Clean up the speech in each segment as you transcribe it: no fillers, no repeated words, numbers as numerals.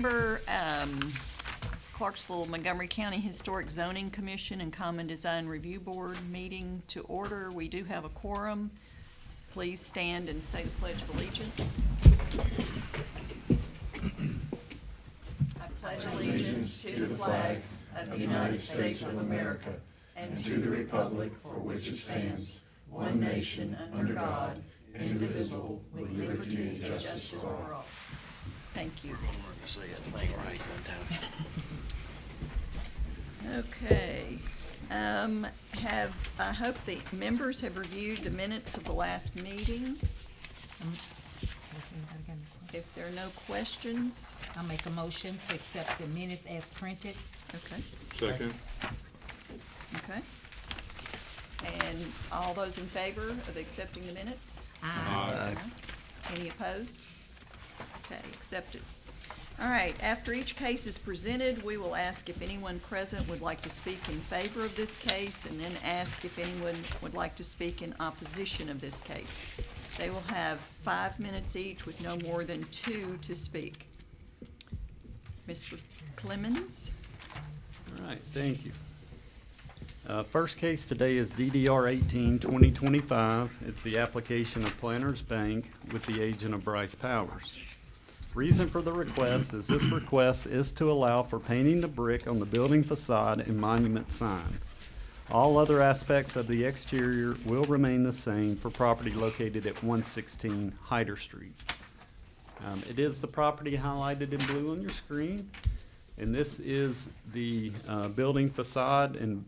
Member, Clarksville Montgomery County Historic Zoning Commission and Common Design Review Board meeting to order. We do have a quorum. Please stand and say the Pledge of Allegiance. I pledge allegiance to the flag of the United States of America and to the republic for which it stands, one nation under God, indivisible, with liberty and justice for all. Thank you. Say that thing right one time. Okay. I hope the members have reviewed the minutes of the last meeting. If there are no questions. I'll make a motion to accept the minutes as printed. Okay. Second. Okay. And all those in favor of accepting the minutes? Aye. Any opposed? Okay, accepted. All right, after each case is presented, we will ask if anyone present would like to speak in favor of this case, and then ask if anyone would like to speak in opposition of this case. They will have 5 minutes each with no more than 2 to speak. Mr. Clemens? All right, thank you. First case today is DDR 18-2025. It's the application of Planters Bank with the agent of Bryce Powers. Reason for the request is this request is to allow for painting the brick on the building facade and monument sign. All other aspects of the exterior will remain the same for property located at 116 Hyder Street. It is the property highlighted in blue on your screen, and this is the building facade and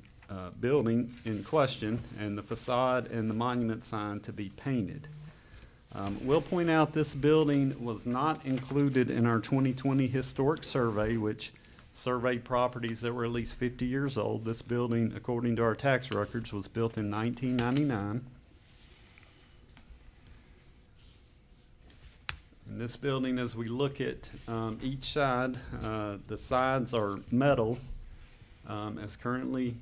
building in question, and the facade and the monument sign to be painted. We'll point out this building was not included in our 2020 historic survey, which surveyed properties that were at least 50 years old. This building, according to our tax records, was built in 1999. And this building, as we look at each side, the sides are metal as currently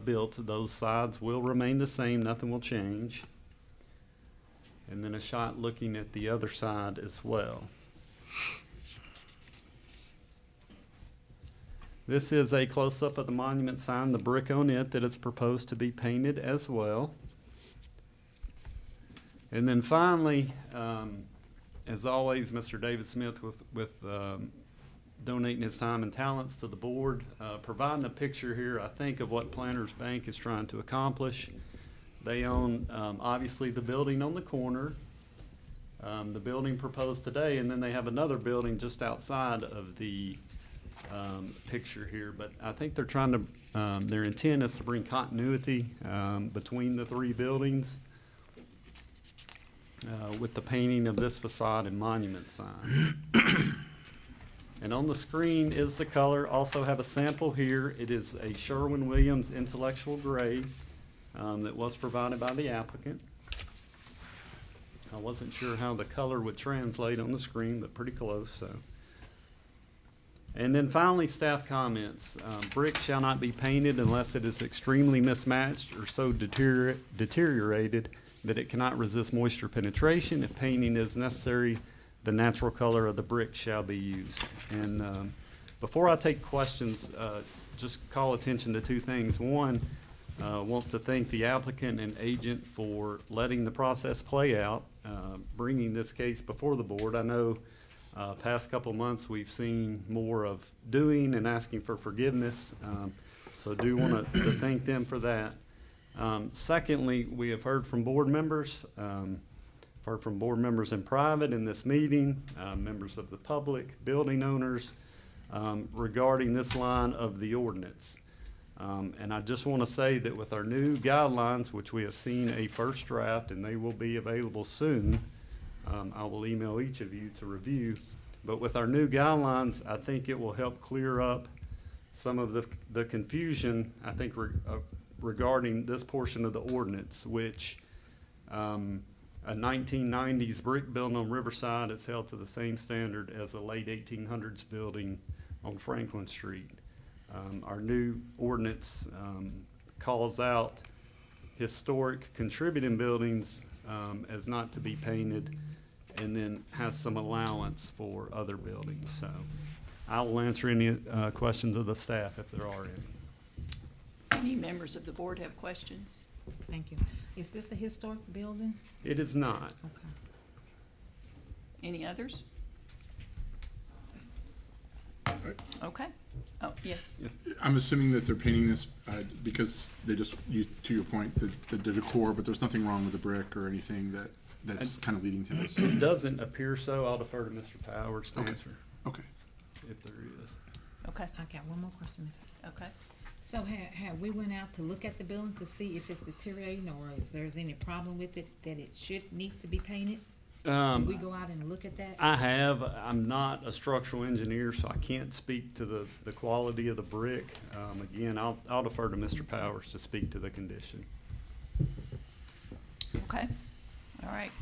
built. Those sides will remain the same, nothing will change. And then a shot looking at the other side as well. This is a close-up of the monument sign, the brick on it that is proposed to be painted as well. And then finally, as always, Mr. David Smith with donating his time and talents to the board, providing a picture here, I think, of what Planters Bank is trying to accomplish. They own, obviously, the building on the corner, the building proposed today, and then they have another building just outside of the picture here. But I think they're trying to, their intent is to bring continuity between the 3 buildings with the painting of this facade and monument sign. And on the screen is the color. Also have a sample here. It is a Sherwin-Williams Intellectual Gray. That was provided by the applicant. I wasn't sure how the color would translate on the screen, but pretty close. So. And then finally, staff comments. Brick shall not be painted unless it is extremely mismatched or so deteriorated that it cannot resist moisture penetration. If painting is necessary, the natural color of the brick shall be used. And before I take questions, just call attention to 2 things. One, want to thank the applicant and agent for letting the process play out, bringing this case before the board. I know past couple months we've seen more of doing and asking for forgiveness, so do want to thank them for that. Secondly, we have heard from board members, in private in this meeting, members of the public, building owners, regarding this line of the ordinance. And I just want to say that with our new guidelines, which we have seen a first draft, and they will be available soon, I will email each of you to review. But with our new guidelines, I think it will help clear up some of the confusion, I think, regarding this portion of the ordinance, which a 1990s brick building on Riverside is held to the same standard as a late 1800s building on Franklin Street. Our new ordinance calls out historic contributing buildings as not to be painted, and then has some allowance for other buildings. So I will answer any questions of the staff if there are any. Any members of the board have questions? Thank you. Is this a historic building? It is not. Okay. Any others? Okay. Oh, yes. I'm assuming that they're painting this because they just, to your point, the decor, but there's nothing wrong with the brick or anything that's kind of leading to this. It doesn't appear so. I'll defer to Mr. Powers to Okay. answer Okay. if there is. Okay, I got one more question, Miss. okay. So have we went out to look at the building to see if it's deteriorating or if there's any problem with it that it should need to be painted? Did we go out and look at that? I have. I'm not a structural engineer, so I can't speak to the quality of the brick. Again, I'll defer to Mr. Powers to speak to the condition. Okay, all right.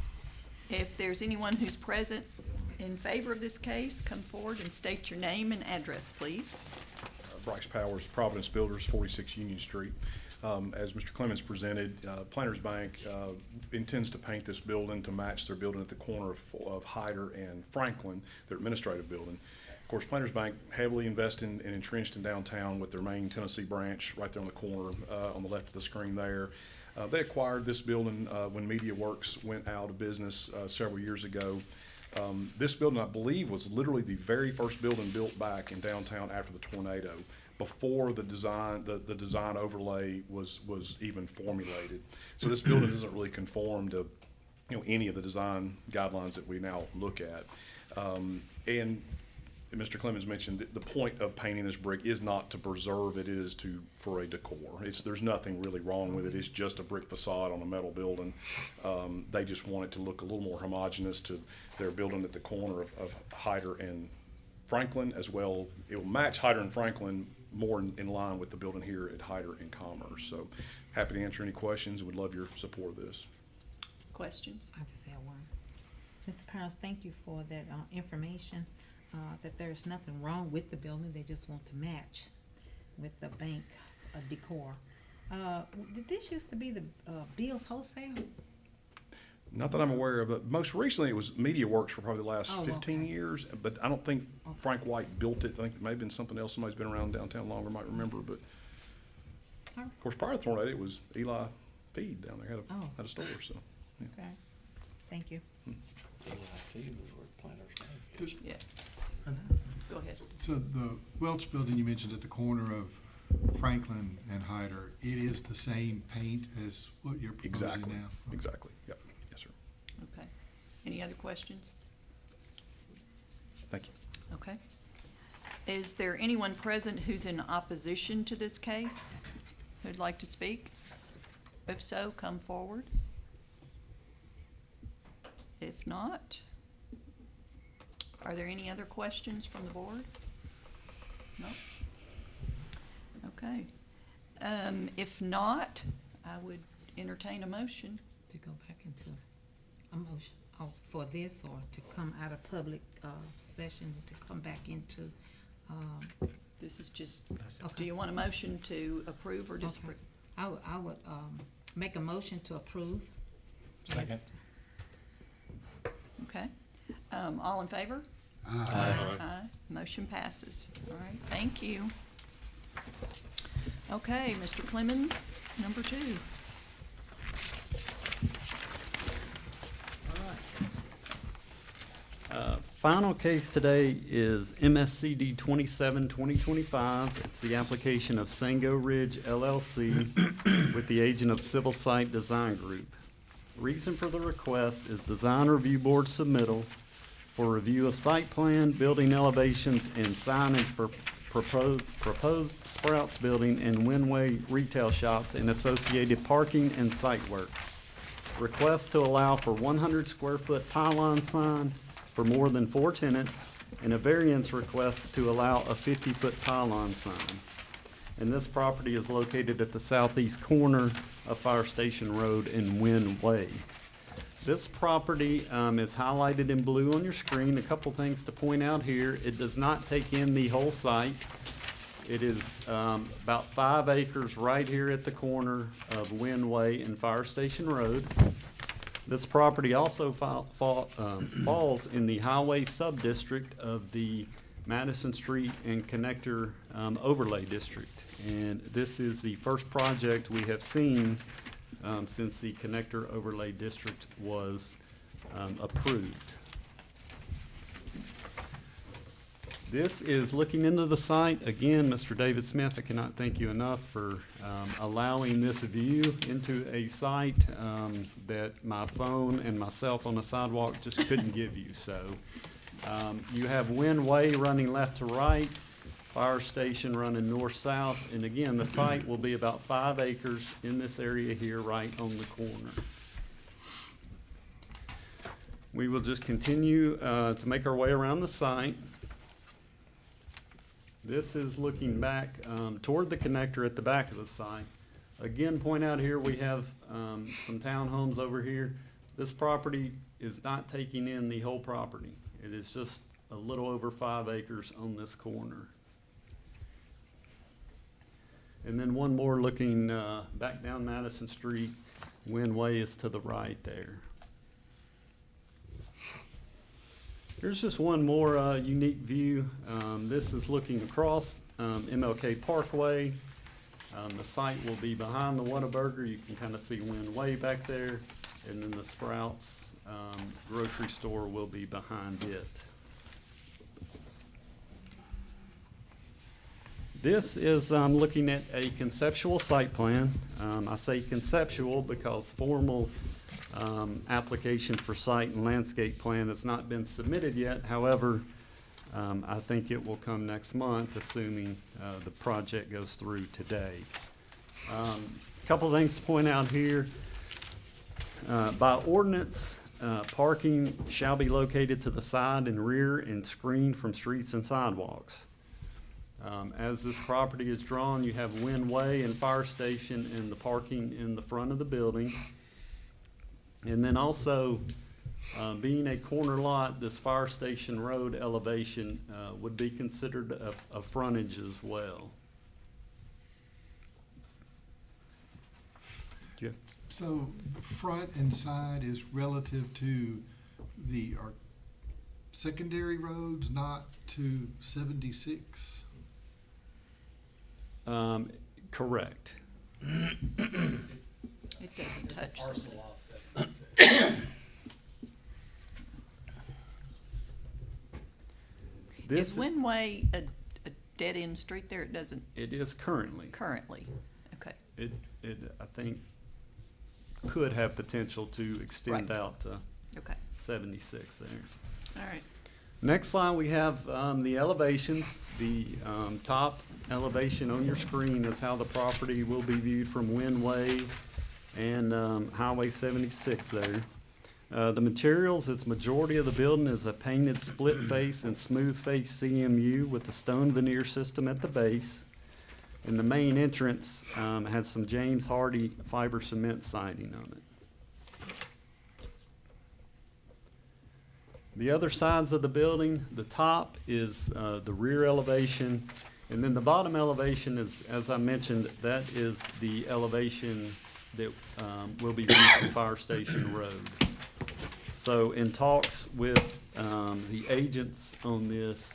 If there's anyone who's present in favor of this case, come forward and state your name and address, please. Bryce Powers, Providence Builders, 46 Union Street. As Mr. Clemens presented, Planters Bank intends to paint this building to match their building at the corner of Hyder and Franklin, their administrative building. Of course, Planters Bank heavily invested and entrenched in downtown with their main Tennessee branch right there on the corner on the left of the screen there. They acquired this building when Media Works went out of business several years ago. This building, I believe, was literally the very first building built back in downtown after the tornado, before the design overlay was even formulated. So this building doesn't really conform to, any of the design guidelines that we now look at. And Mr. Clemens mentioned that the point of painting this brick is not to preserve it, it is for a decor. There's nothing really wrong with it. It's just a brick facade on a metal building. They just want it to look a little more homogeneous to their building at the corner of Hyder and Franklin as well. It will match Hyder and Franklin more in line with the building here at Hyder and Commerce. So happy to answer any questions and would love your support of this. Questions? I just have one. Mr. Powers, thank you for that information, that there's nothing wrong with the building. They just want to match with the bank decor. Did this used to be the Bill's Wholesale? Not that I'm aware of, but most recently it was Media Works for probably the last Oh, 15 okay. years, but I don't think Okay. Frank White built it. I think it may have been something else. Somebody's been around downtown longer, might remember, but All right. of course, prior to the tornado, it was Eli Feed down there, Oh. had a store, so. Yeah. Okay. Thank you. Eli Feed was where Planters Bank is. Yeah, And go ahead. So the Welch building you mentioned at the corner of Franklin and Hyder, it is the same paint as what you're proposing Exactly, now? exactly, yep, yes, sir. Okay. Any other questions? Thank you. Okay. Is there anyone present who's in opposition to this case who'd like to speak? If so, come forward. If not, are there any other questions from the board? No? Okay. If not, I would entertain a motion. To go back into a motion, for this or to come out of public session to come back into, This is just, Okay. do you want a motion to approve or disapprove? I would make a motion to approve. Second. Yes. Okay. All in favor? Aye. Motion passes. All right, thank you. Okay, Mr. Clemens, number 2. Final case today is MSCD 27-2025. It's the application of Sango Ridge LLC with the agent of Civil Site Design Group. Reason for the request is Design Review Board submittal for review of site plan, building elevations, and signage for proposed Sprouts Building and Winway retail shops and associated parking and site work. Request to allow for 100 square foot pylon sign for more than 4 tenants, and a variance request to allow a 50-foot pylon sign. And this property is located at the southeast corner of Fire Station Road and Wynn Way. This property is highlighted in blue on your screen. A couple things to point out here. It does not take in the whole site. It is about 5 acres right here at the corner of Wynn Way and Fire Station Road. This property also falls in the highway sub-district of the Madison Street and Connector Overlay District. And this is the first project we have seen since the Connector Overlay District was approved. This is looking into the site. Again, Mr. David Smith, I cannot thank you enough for allowing this view into a site that my phone and myself on the sidewalk just couldn't give you. So you have Wind Way running left to right, fire station running north-south, and again, the site will be about 5 acres in this area here right on the corner. We will just continue to make our way around the site. This is looking back toward the connector at the back of the site. Again, point out here we have some townhomes over here. This property is not taking in the whole property. It is just a little over 5 acres on this corner. And then one more looking back down Madison Street. Wind Way is to the right there. Here's just one more unique view. This is looking across MLK Parkway. The site will be behind the Whataburger. You can kind of see Wind Way back there. And then the Sprouts grocery store will be behind it. This is looking at a conceptual site plan. I say conceptual because formal application for site and landscape plan has not been submitted yet. However, I think it will come next month, assuming the project goes through today. A couple of things to point out here. By ordinance, parking shall be located to the side and rear and screened from streets and sidewalks. As this property is drawn, you have Wind Way and fire station and the parking in the front of the building. And then also, being a corner lot, this fire station road elevation would be considered a frontage as well. Yeah. So front and side is relative to our secondary roads, not to 76? Correct. It doesn't touch. This Is Wind Way a dead-end street there? It doesn't it is currently. currently. Okay. It I think could have potential to extend Right. out to Okay. 76 there. All right. Next slide, we have the elevations. The top elevation on your screen is how the property will be viewed from Wind Way and Highway 76 there. The materials, its majority of the building is a painted split face and smooth face CMU with the stone veneer system at the base. And the main entrance has some James Hardy fiber cement siding on it. The other sides of the building, the top is the rear elevation, and then the bottom elevation is, as I mentioned, that is the elevation that will be viewed from Fire Station Road. So in talks with the agents on this,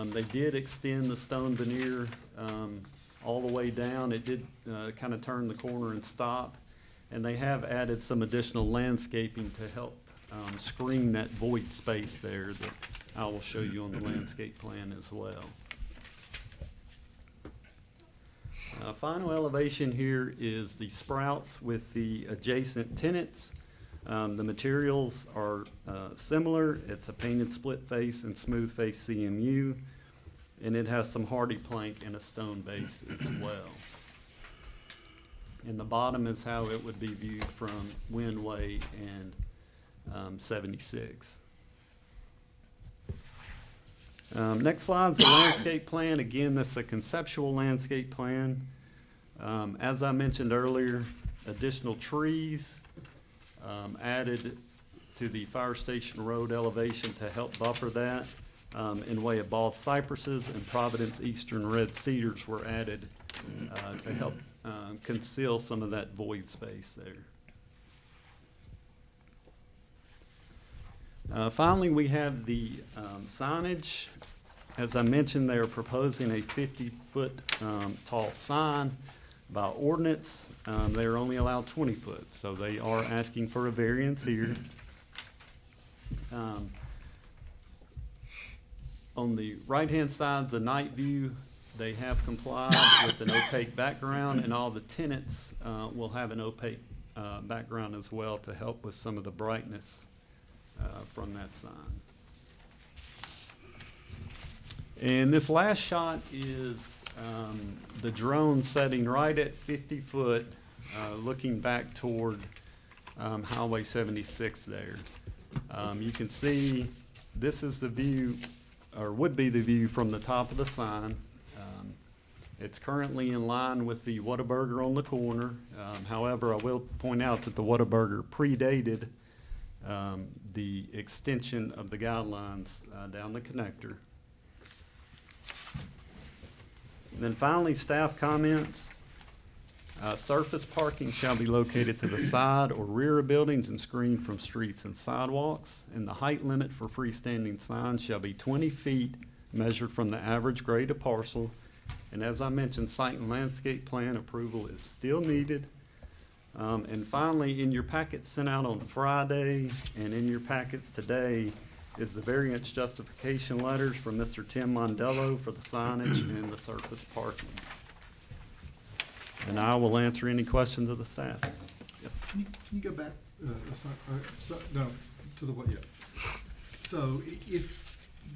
they did extend the stone veneer all the way down. It did kind of turn the corner and stop, and they have added some additional landscaping to help screen that void space there that I will show you on the landscape plan as well. Final elevation here is the Sprouts with the adjacent tenants. The materials are similar. It's a painted split face and smooth face CMU, and it has some hardy plank and a stone base as well. And the bottom is how it would be viewed from Wind Way and 76. Next slide is the landscape plan. Again, this is a conceptual landscape plan. As I mentioned earlier, additional trees added to the Fire Station Road elevation to help buffer that in way of bald cypresses, and Providence Eastern red cedars were added to help conceal some of that void space there. Finally, we have the signage As I mentioned, they are proposing a 50-foot tall sign. By ordinance, they are only allowed 20 foot, so they are asking for a variance here. On the right-hand side, the night view, they have complied with an opaque background, and all the tenants will have an opaque background as well to help with some of the brightness from that sign. And this last shot is the drone setting right at 50 foot, looking back toward Highway 76 there. You can see this is the view, or would be the view from the top of the sign. It's currently in line with the Whataburger on the corner. However, I will point out that the Whataburger predated the extension of the guidelines down the connector. And then finally, staff comments. Surface parking shall be located to the side or rear of buildings and screened from streets and sidewalks. And the height limit for freestanding signs shall be 20 feet measured from the average grade of parcel. And as I mentioned, site and landscape plan approval is still needed. And finally, in your packets sent out on Friday and in your packets today is the variance justification letters from Mr. Tim Mondello for the signage and the surface parking. And I will answer any questions of the staff. Yes. Can you go back, no, to the what, yeah. So if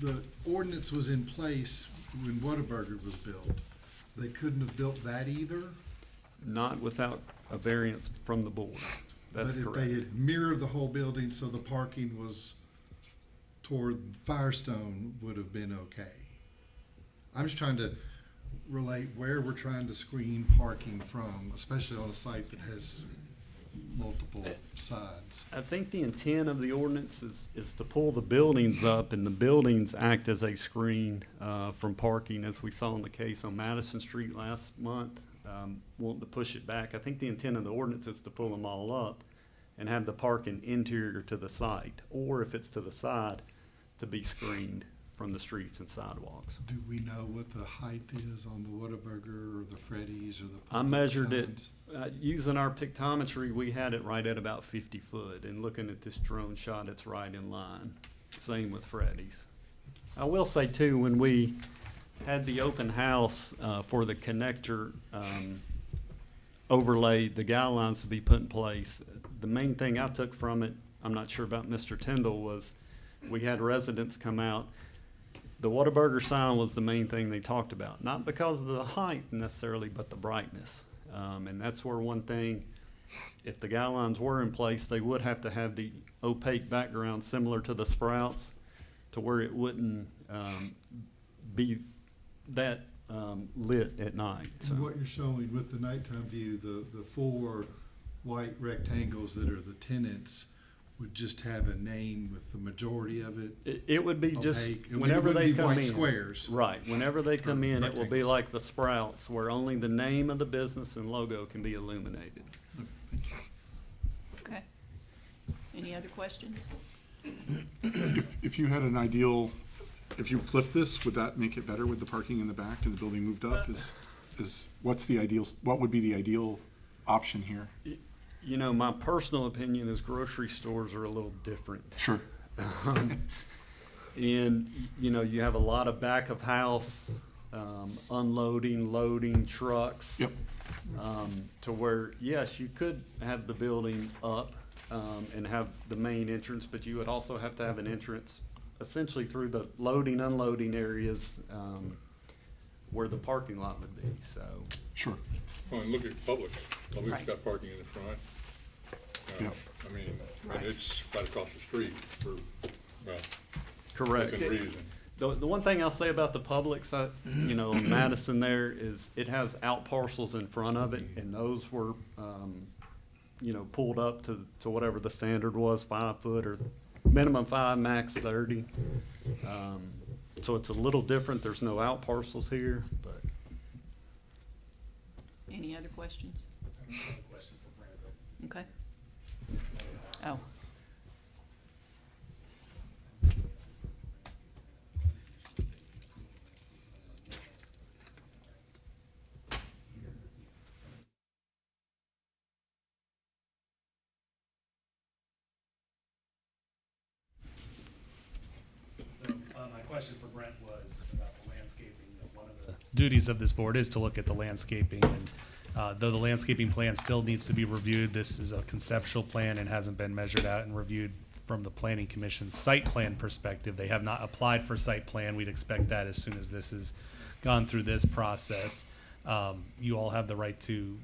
the ordinance was in place when Whataburger was built, they couldn't have built that either? Not without a variance from the board. That's correct. But if they had mirrored the whole building so the parking was toward Firestone, would have been okay. I'm just trying to relate where we're trying to screen parking from, especially on a site that has multiple sides. I think the intent of the ordinance is to pull the buildings up, and the buildings act as a screen from parking, as we saw in the case on Madison Street last month, wanting to push it back. I think the intent of the ordinance is to pull them all up and have the parking interior to the site, or if it's to the side, to be screened from the streets and sidewalks. Do we know what the height is on the Whataburger or the Freddy's or the? I measured it, signs? using our pictometry, we had it right at about 50 foot, and looking at this drone shot, it's right in line. Same with Freddy's. I will say too, when we had the open house for the connector overlay, the guidelines to be put in place, the main thing I took from it, I'm not sure about Mr. Tyndall, was we had residents come out. The Whataburger sign was the main thing they talked about, not because of the height necessarily, but the brightness. And that's where one thing, if the guidelines were in place, they would have to have the opaque background similar to the Sprouts, to where it wouldn't be that lit at night. So. And what you're showing with the nighttime view, the four white rectangles that are the tenants would just have a name with the majority of it. It would be just opaque. whenever they come in. White squares. Right. Whenever they come in, it will be rectangles. like the Sprouts, where only the name of the business and logo can be illuminated. Okay. Any other questions? If you had an ideal, if you flipped this, would that make it better with the parking in the back and the building moved up? What's the ideal, what would be the ideal option here? You know, my personal opinion is grocery stores are a little different. Sure. And, you know, you have a lot of back of house unloading, loading trucks. Yep. To where, yes, you could have the building up and have the main entrance, but you would also have to have an entrance essentially through the loading, unloading areas where the parking lot would be, so. Sure. Well, and look at Publix. Publix Right. got parking in the front. Yeah. I mean, Right. and it's right across the street for, well, Correct. within reason. The one thing I'll say about the Publix, you know, on Madison there, is it has out parcels in front of it, and those were, you know, pulled up to whatever the standard was, 5 foot or minimum 5, max 30. So it's a little different. There's no out parcels here, but. Any other questions? Okay. Oh. question for Brent was about the landscaping. One of the duties of this board is to look at the landscaping, and though the landscaping plan still needs to be reviewed, this is a conceptual plan and hasn't been measured out and reviewed from the Planning Commission's site plan perspective. They have not applied for site plan. We'd expect that as soon as this has gone through this process. You all have the right to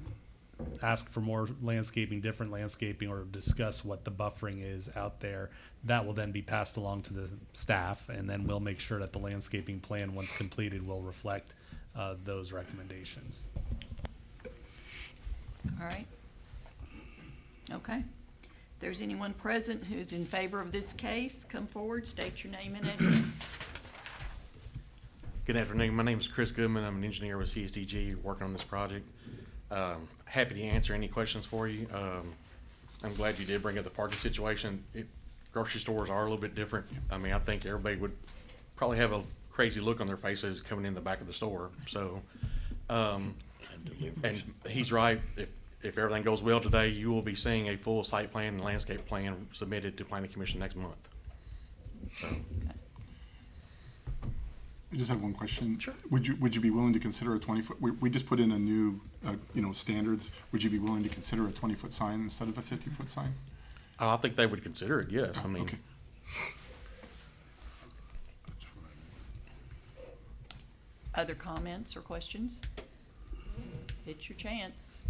ask for more landscaping, different landscaping, or discuss what the buffering is out there. That will then be passed along to the staff, and then we'll make sure that the landscaping plan, once completed, will reflect those recommendations. All right. Okay. If there's anyone present who's in favor of this case, come forward, state your name and address. Good afternoon. My name is Chris Goodman. I'm an engineer with CSDG working on this project. Happy to answer any questions for you. I'm glad you did bring up the parking situation. Grocery stores are a little bit different. I mean, I think everybody would probably have a crazy look on their faces coming in the back of the store. So, and he's right. If everything goes well today, you will be seeing a full site plan and landscape plan submitted to Planning Commission next month. So. I just have one question. Sure. Would you be willing to consider a 20-foot? We just put in a new, standards. Would you be willing to consider a 20-foot sign instead of a 50-foot sign? I think they would consider it. Yes. I mean. Okay. Other comments or questions? It's your chance.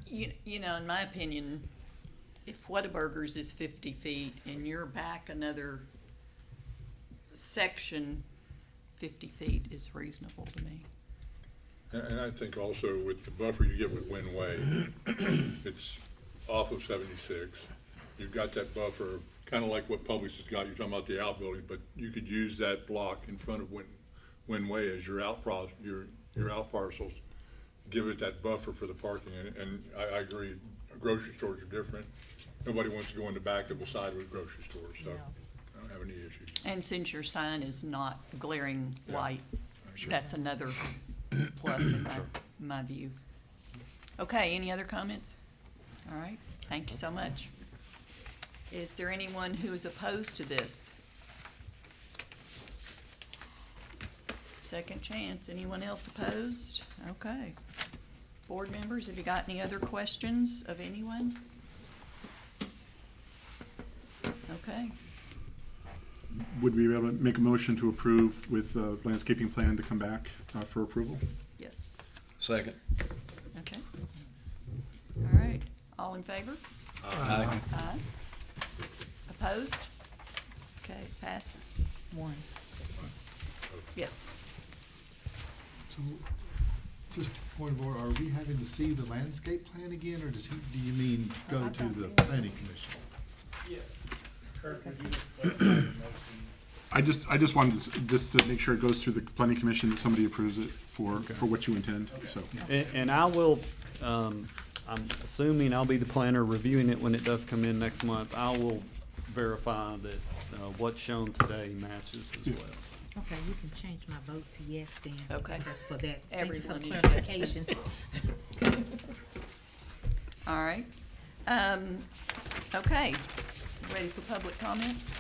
You know, in my opinion, if Whataburger's is 50 feet and you're back another section, 50 feet is reasonable to me. And I think also with the buffer you get with Wynn Way, it's off of 76. You've got that buffer, kind of like what Publix has got. You're talking about the outbuilding, but you could use that block in front of Wynn Way as your out parcels. Give it that buffer for the parking, and I agree. Grocery stores are different. Nobody wants to go in the back that will side with grocery stores, so I don't have any issues. And since your sign is not glaring Yeah. white, Sure. that's another plus in my view. Okay, any other comments? All right, thank you so much. Is there anyone who is opposed to this? Second chance. Anyone else opposed? Okay. Board members, have you got any other questions of anyone? Okay. Would we be able to make a motion to approve with the landscaping plan to come back for approval? Yes. Second. Okay. All right. All in favor? Aye. Aye. Opposed? Okay, passes. One. Yes. So, just a point of order, are we having to see the landscape plan again, or do you mean go to the planning commission? Yeah. Kurt, would you just clarify your motion? I just wanted to, just to make sure it goes through the planning commission, that somebody approves it for what you intend, so. And I will, I'm assuming I'll be the planner reviewing it when it does come in next month. I will verify that what's shown today matches as well. Okay, you can change my vote to yes then. Okay. Just for that. Everyone Thank is you yes. for clarification. All right. Okay. Ready for public comments?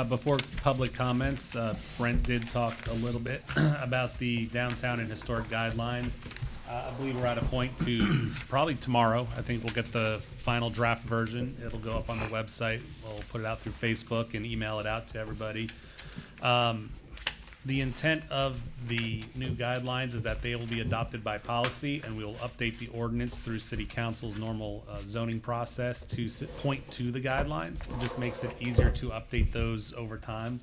Before public comments, Brent did talk a little bit about the downtown and historic guidelines. I believe we're at a point to probably tomorrow. I think we'll get the final draft version. It'll go up on the website. We'll put it out through Facebook and email it out to everybody. The intent of the new guidelines is that they will be adopted by policy, and we will update the ordinance through City Council's normal zoning process to point to the guidelines. It just makes it easier to update those over time.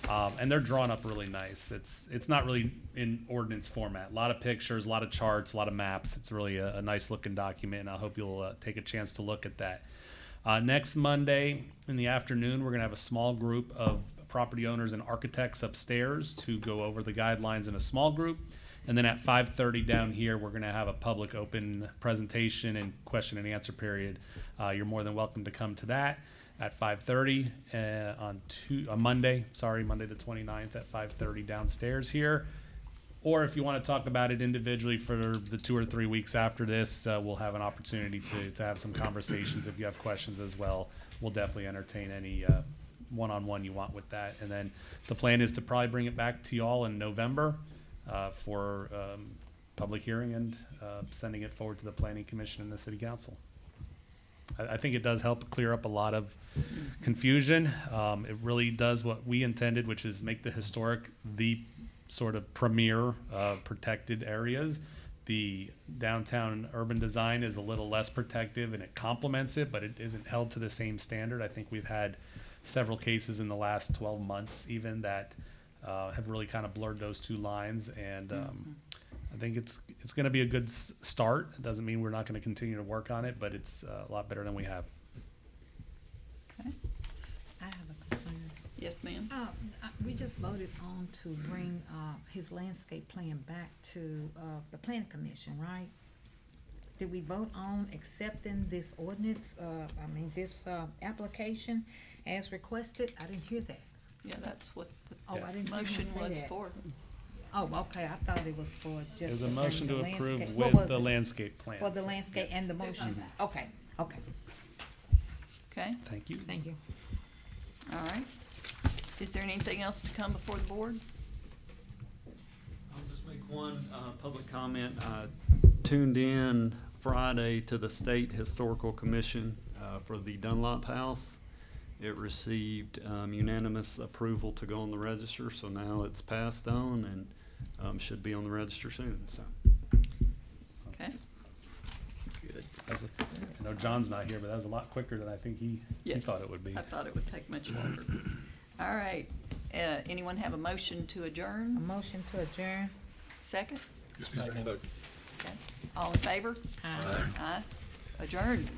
And they're drawn up really nice. It's not really in ordinance format. A lot of pictures, a lot of charts, a lot of maps. It's really a nice looking document, and I hope you'll take a chance to look at that. Next Monday in the afternoon, we're gonna have a small group of property owners and architects upstairs to go over the guidelines in a small group. And then at 5:30 down here, we're gonna have a public open presentation and question and answer period. You're more than welcome to come to that at 5:30 on Monday the 29th at 5:30 downstairs here. Or if you want to talk about it individually for the 2 or 3 weeks after this, we'll have an opportunity to have some conversations. If you have questions as well, we'll definitely entertain one-on-one you want with that. And then the plan is to probably bring it back to y'all in November for public hearing and sending it forward to the Planning Commission and the City Council. I think it does help clear up a lot of confusion. It really does what we intended, which is make the historic the sort of premier protected areas. The downtown urban design is a little less protective and it complements it, but it isn't held to the same standard. I think we've had several cases in the last 12 months even that have really kind of blurred those two lines. And I think it's going to be a good start. It doesn't mean we're not going to continue to work on it, but it's a lot better than we have. Okay. I have a concern. Yes, ma'am. We just voted on to bring his landscape plan back to the planning commission, right? Did we vote on accepting this ordinance, this application as requested? I didn't hear that. Yeah, that's what the Oh, I didn't hear him motion say was that. for. Oh, okay, I thought it was for just. There's a to bring motion the to landscape- approve what with was the it? landscape plan. For the landscape and the motion, okay, Okay, Thank you. thank you. all right. Is there anything else to come before the board? I'll just make one public comment. I tuned in Friday to the State Historical Commission for the Dunlop House. It received unanimous approval to go on the register, so now it's passed on and should be on the register soon. So Okay. good. I know John's not here, but that was a lot quicker than I think he Yes. thought it would be. I thought it would take much longer. All right. Anyone have a motion to A adjourn? motion to adjourn. Second? Second. Okay. All in favor? Aye. Aye. Adjourned.